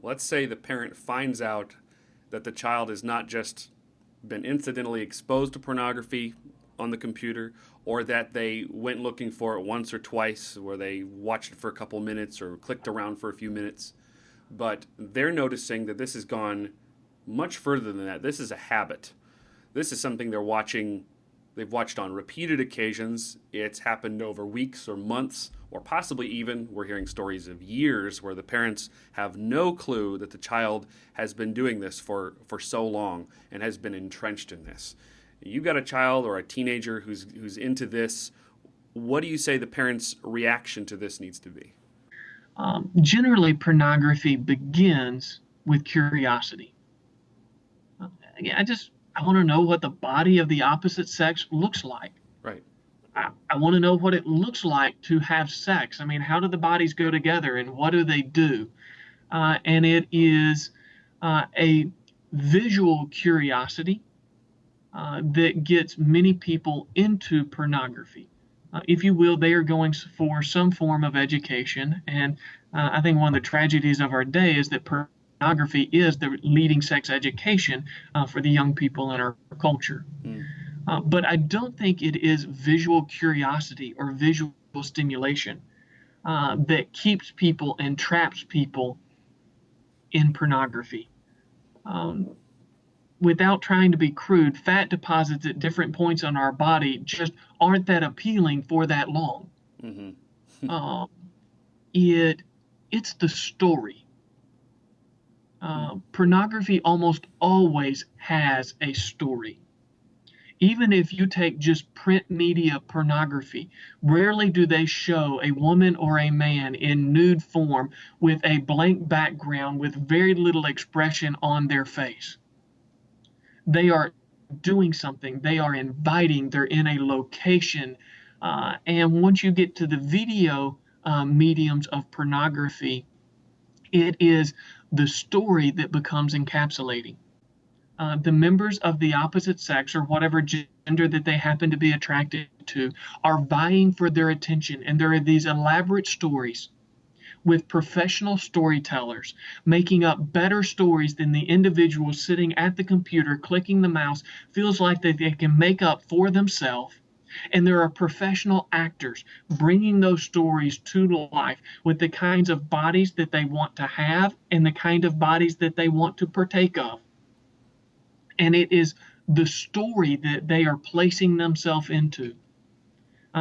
let's say the parent finds out that the child has not just been incidentally exposed to pornography on the computer, or that they went looking for it once or twice, where they watched it for a couple minutes or clicked around for a few minutes, but they're noticing that this has gone much further than that. This is a habit. This is something they've watched on repeated occasions. It's happened over weeks or months, or possibly even, we're hearing stories of years where the parents have no clue that the child has been doing this for so long and has been entrenched in this. You got a child or a teenager who's into this. What do you say the parents' reaction to this needs to be? Generally, pornography begins with curiosity. Again, I want to know what the body of the opposite sex looks like. Right. I want to know what it looks like to have sex. I mean, how do the bodies go together and what do they do? And it is a visual curiosity that gets many people into pornography. If you will, they are going for some form of education. And I think one of the tragedies of our day is that pornography is the leading sex education for the young people in our culture. Mm. But I don't think it is visual curiosity or visual stimulation that keeps people and traps people in pornography. Um, Without trying to be crude, fat deposits at different points on our body just aren't that appealing for that long. Mm-hmm. Um, it's the story. Pornography almost always has a story. Even if you take just print media pornography, rarely do they show a woman or a man in nude form with a blank background with very little expression on their face. They are doing something, they are inviting, they're in a location. And once you get to the video mediums of pornography, it is the story that becomes encapsulating. The members of the opposite sex or whatever gender that they happen to be attracted to are vying for their attention. And there are these elaborate stories with professional storytellers making up better stories than the individual sitting at the computer clicking the mouse feels like that they can make up for themselves. And there are professional actors bringing those stories to life with the kinds of bodies that they want to have and the kind of bodies that they want to partake of. And it is the story that they are placing themselves into.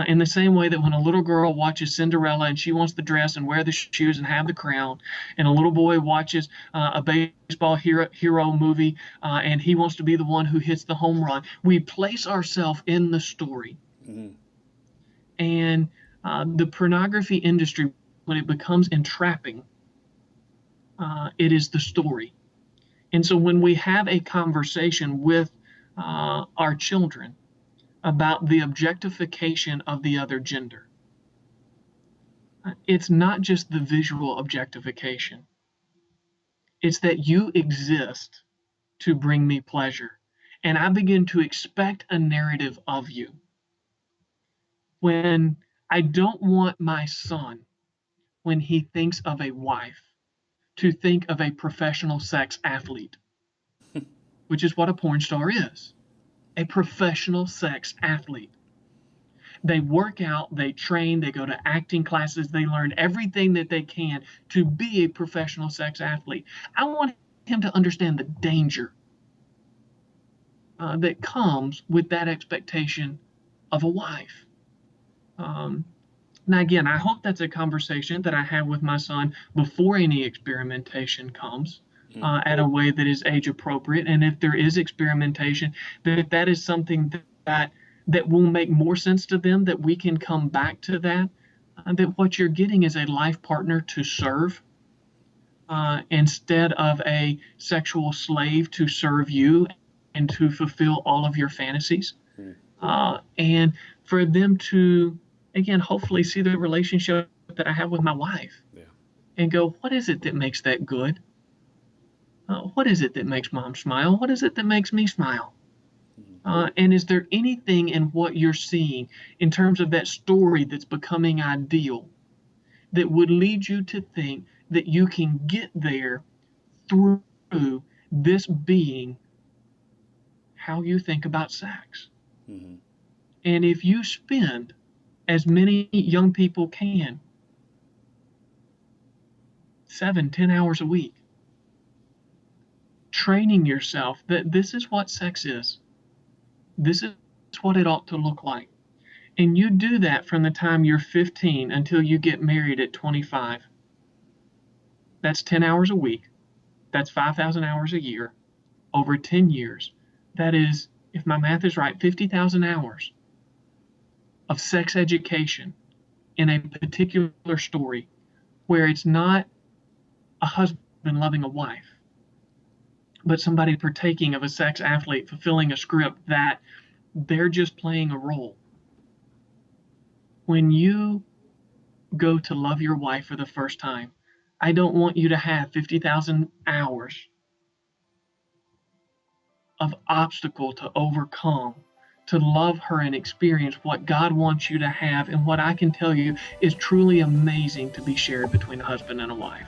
In the same way that when a little girl watches Cinderella and she wants the dress and wear the shoes and have the crown, and a little boy watches a baseball hero movie and he wants to be the one who hits the home run, we place ourselves in the story. Mm-hmm. And the pornography industry, when it becomes entrapping, it is the story. And so when we have a conversation with our children about the objectification of the other gender, it's not just the visual objectification. It's that you exist to bring me pleasure. And I begin to expect a narrative of you. When I don't want my son, when he thinks of a wife, to think of a professional sex athlete, which is what a porn star is, a professional sex athlete. They work out, they train, they go to acting classes, they learn everything that they can to be a professional sex athlete. I want him to understand the danger that comes with that expectation of a wife. Now, again, I hope that's a conversation that I have with my son before any experimentation comes. At a way that is age appropriate, and if there is experimentation, that is something that will make more sense to them, that we can come back to that, that what you're getting is a life partner to serve instead of a sexual slave to serve you and to fulfill all of your fantasies, and for them to, again, hopefully see the relationship that I have with my wife, and go, what is it that makes that good? What is it that makes mom smile? What is it that makes me smile? And is there anything in what you're seeing in terms of that story that's becoming ideal that would lead you to think that you can get there through this being how you think about sex. Mm-hmm. And if you spend, as many young people can, 7, 10 hours a week, training yourself that this is what sex is, this is what it ought to look like. And you do that from the time you're 15 until you get married at 25. That's 10 hours a week. That's 5,000 hours a year over 10 years. That is, if my math is right, 50,000 hours of sex education in a particular story where it's not a husband loving a wife, but somebody partaking of a sex athlete fulfilling a script that they're just playing a role. When you go to love your wife for the first time, I don't want you to have 50,000 hours of obstacle to overcome to love her and experience what God wants you to have and what I can tell you is truly amazing to be shared between a husband and a wife.